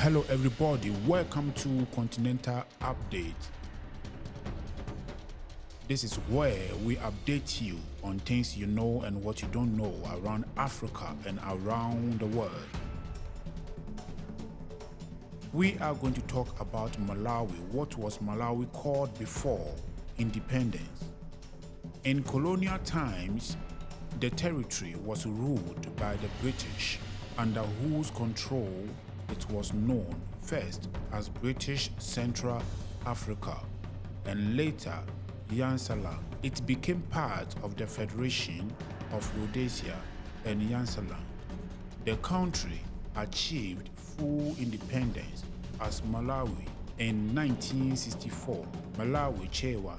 Hello everybody, welcome to Continental Update. This is where we update you on things you know and what you don't know around Africa and around the world. We are going to talk about Malawi. What was Malawi called before independence? In colonial times, the territory was ruled by the British, under whose control it was known first as British Central Africa and later Nyasaland. It became part of the Federation of Rhodesia and Nyasaland. The country achieved full independence as Malawi in 1964. Malawi Chewa,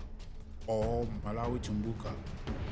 or Malawi Tumbuka,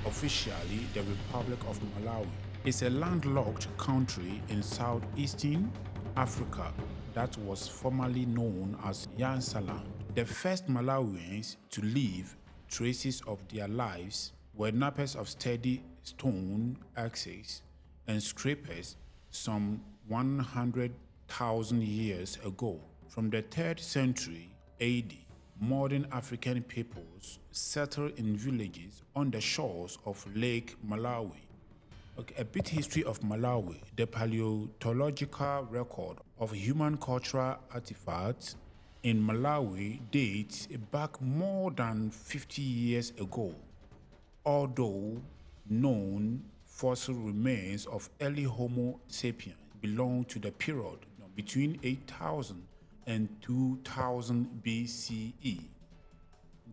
officially the Republic of Malawi, is a landlocked country in southeastern Africa that was formerly known as Nyasaland. The first Malawians to leave traces of their lives were knappers of sturdy stone axes and scrapers some 100,000 years ago. From the 3rd century AD, modern African peoples settled in villages on the shores of Lake Malawi. A bit history of Malawi. The paleontological record of human cultural artifacts in Malawi dates back more than 50 years ago, although known fossil remains of early Homo sapiens belong to the period between 8,000 and 2000 BCE.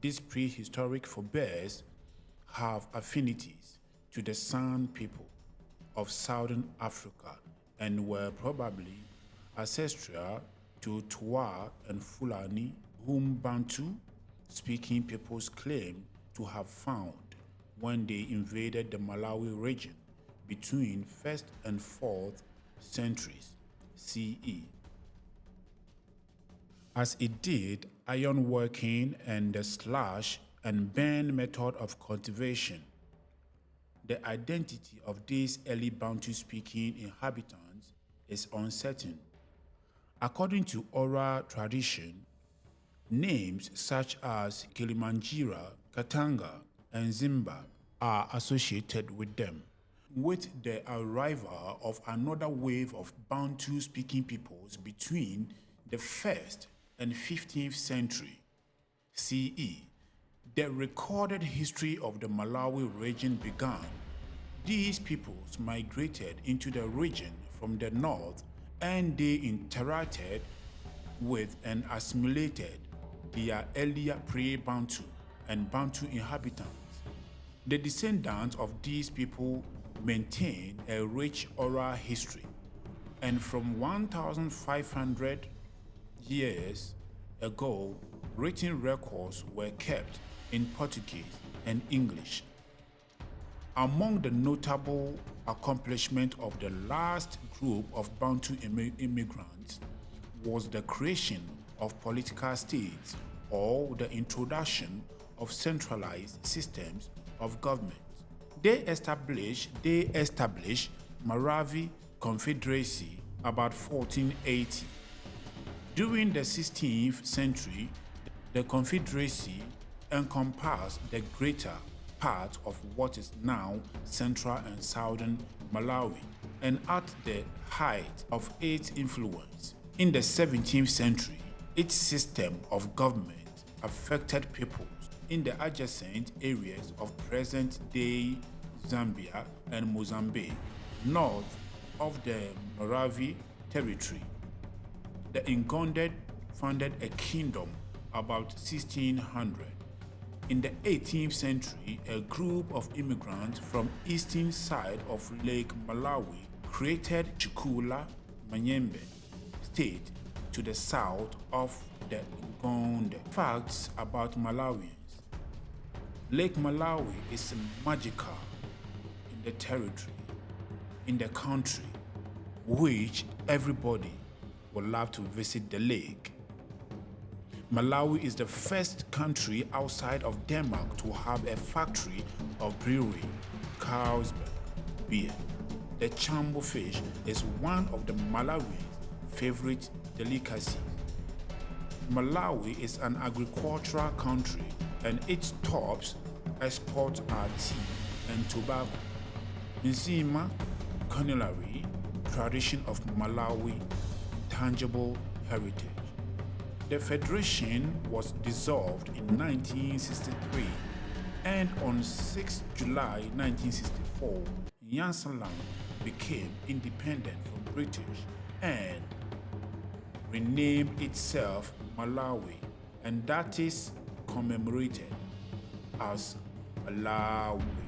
These prehistoric forebears have affinities to the San people of southern Africa and were probably ancestral to Twa and Fulani, whom Bantu speaking peoples claim to have found when they invaded the Malawi region between 1st and 4th centuries CE. As it did ironworking and the slash and burn method of cultivation. The identity of these early Bantu-speaking inhabitants is uncertain. According to oral tradition, names such as Kilimanjaro, Katanga, and Zimba are associated with them. With the arrival of another wave of Bantu-speaking peoples between the 1st and 15th century CE, the recorded history of the Malawi region began. These peoples migrated into the region from the north and they interacted with and assimilated their earlier pre-Bantu and Bantu inhabitants. The descendants of these people maintain a rich oral history, and from 1,500 years ago, written records were kept in Portuguese and English. Among the notable accomplishments of the last group of Bantu immigrants was the creation of political states or the introduction of centralized systems of government. They established Malawi Confederacy about 1480. During the 16th century, the Confederacy encompassed the greater part of what is now central and southern Malawi, and at the height of its influence in the 17th century, its system of government affected peoples in the adjacent areas of present-day Zambia and Mozambique, north of the Malawi territory. The Ngonded founded a kingdom about 1600. In the 18th century, a group of immigrants from eastern side of Lake Malawi created Chikula Manyembe state to the south of the Ngonde. Facts about Malawians. Lake Malawi is magical in the territory, in the country, which everybody would love to visit the lake. Malawi is the first country outside of Denmark to have a factory of brewery, Carlsberg beer. The chambo fish is one of the Malawians' favorite delicacies. Malawi is an agricultural country and its top exports are tea and tobacco. Nzima, culinary tradition of Malawi, tangible heritage. The federation was dissolved in 1963 and on 6 July 1964, Nyasaland became independent from British and renamed itself Malawi, and that is commemorated as Malawi.